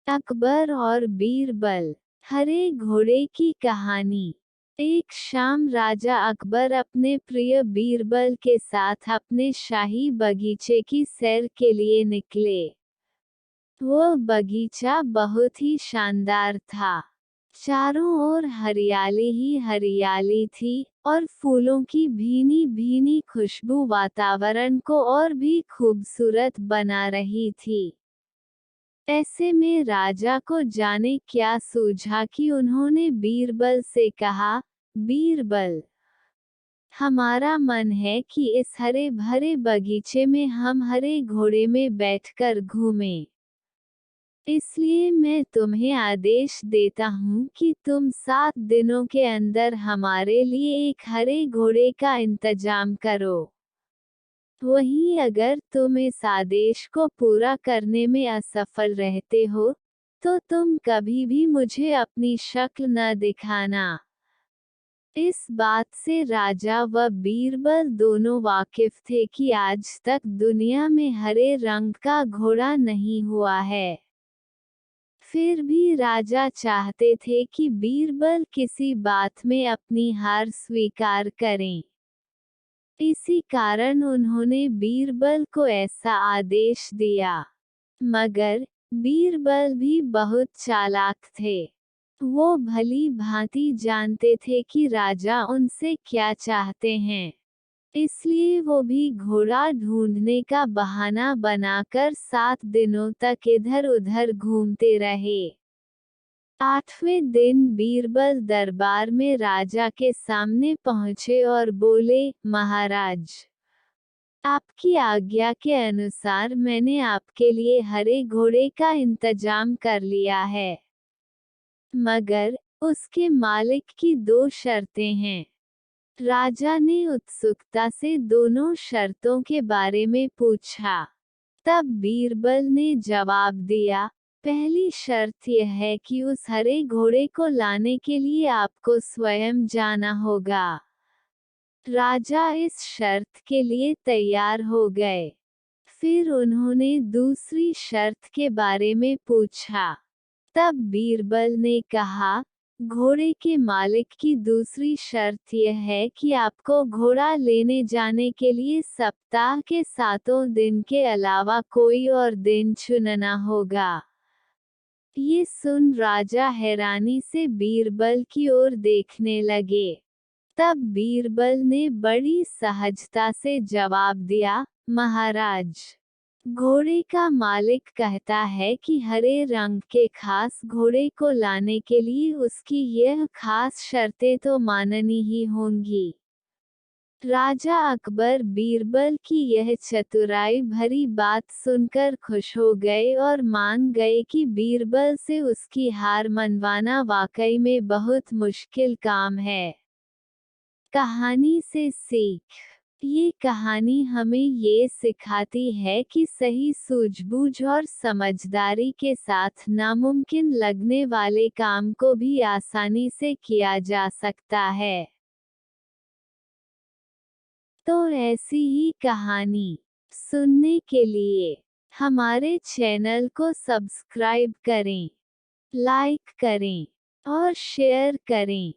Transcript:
अकबर और बीरबल। हरे घोड़े की कहानी। एक शाम राजा अकबर अपने प्रिय बीरबल के साथ अपने शाही बगीचे की सैर के लिए निकले। वो बगीचा बहुत ही शानदार था। चारों ओर हरियाली ही हरियाली थी, और फूलों की भीनी भीनी खुशबू वातावरण को और भी खूबसूरत बना रही थी। ऐसे में राजा को जाने क्या सूझा कि उन्होंने बीरबल से कहा, बीरबल, हमारा मन है कि इस हरे भरे बगीचे में हम हरे घोड़े में बैठकर घूमें। इसलिए मैं तुम्हें आदेश देता हूँ कि तुम 7 दिनों के अंदर हमारे लिए एक हरे घोड़े का इंतजाम करो। वहीं अगर तुम इस आदेश को पूरा करने में असफल रहते हो, तो तुम कभी भी मुझे अपनी शक्ल न दिखाना। इस बात से राजा व बीरबल दोनों वाकिफ थे कि आज तक दुनिया में हरे रंग का घोड़ा नहीं हुआ है। फिर भी राजा चाहते थे कि बीरबल किसी बात में अपनी हार स्वीकार करें। इसी कारण उन्होंने बीरबल को ऐसा आदेश दिया। मगर बीरबल भी बहुत चालाक थे। वो भली भांति जानते थे कि राजा उनसे क्या चाहते हैं। इसलिए वो भी घोड़ा ढूंढने का बहाना बनाकर 7 दिनों तक इधर उधर घूमते रहे। 8वें दिन बीरबल दरबार में राजा के सामने पहुंचे और बोले, महाराज, आपकी आज्ञा के अनुसार मैंने आपके लिए हरे घोड़े का इंतजाम कर लिया है। मगर उसके मालिक की 2 शर्तें हैं। राजा ने उत्सुकता से दोनों शर्तों के बारे में पूछा। तब बीरबल ने जवाब दिया, पहली शर्त यह है कि उस हरे घोड़े को लाने के लिए आपको स्वयं जाना होगा। राजा इस शर्त के लिए तैयार हो गए। फिर उन्होंने दूसरी शर्त के बारे में पूछा। तब बीरबल ने कहा, घोड़े के मालिक की दूसरी शर्त यह है कि आपको घोड़ा लेने जाने के लिए सप्ताह के 7 दिन के अलावा कोई और दिन चुनना होगा। ये सुन राजा हैरानी से बीरबल की ओर देखने लगे। तब बीरबल ने बड़ी सहजता से जवाब दिया, महाराज, घोड़े का मालिक कहता है कि हरे रंग के खास घोड़े को लाने के लिए उसकी यह खास शर्तें तो माननी ही होंगी। राजा अकबर बीरबल की यह चतुराई भरी बात सुनकर खुश हो गए और मान गए कि बीरबल से उसकी हार मनवाना वाकई में बहुत मुश्किल काम है। कहानी से सीख। ये कहानी हमें ये सिखाती है कि सही सूझबूझ और समझदारी के साथ नामुमकिन लगने वाले काम को भी आसानी से किया जा सकता है। तो ऐसी ही कहानी सुनने के लिए हमारे चैनल को सब्सक्राइब करें, लाइक करें और शेयर करें।